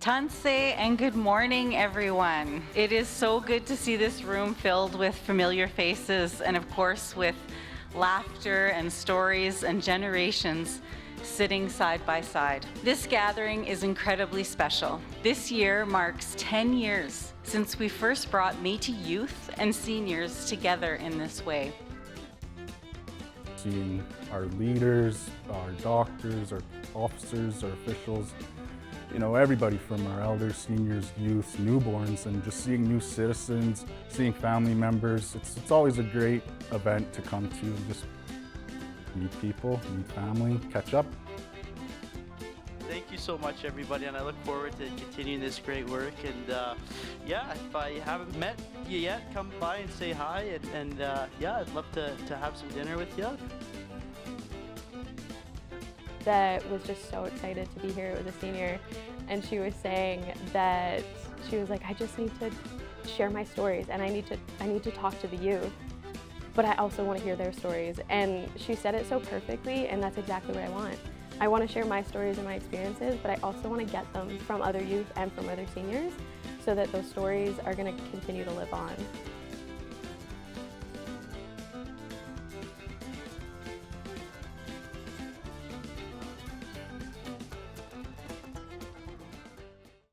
Tanse and good morning, everyone. It is so good to see this room filled with familiar faces and, of course, with laughter and stories and generations sitting side by side. This gathering is incredibly special. This year marks 10 years since we first brought Métis youth and seniors together in this way. Seeing our leaders, our doctors, our officers, our officials, everybody from our elders, seniors, youth, newborns, and just seeing new citizens, seeing family members. It's always a great event to come to and just meet people, meet family, catch up. Thank you so much, everybody, and I look forward to continuing this great work. And if I haven't met you yet, come by and say hi. And I'd love to have some dinner with you. That was just so excited to be here with a senior, and she was saying that she was like, I just need to share my stories, and I need to talk to the youth, but I also want to hear their stories. And she said it so perfectly, and that's exactly what I want. I want to share my stories and my experiences, but I also want to get them from other youth and from other seniors so that those stories are going to continue to live on.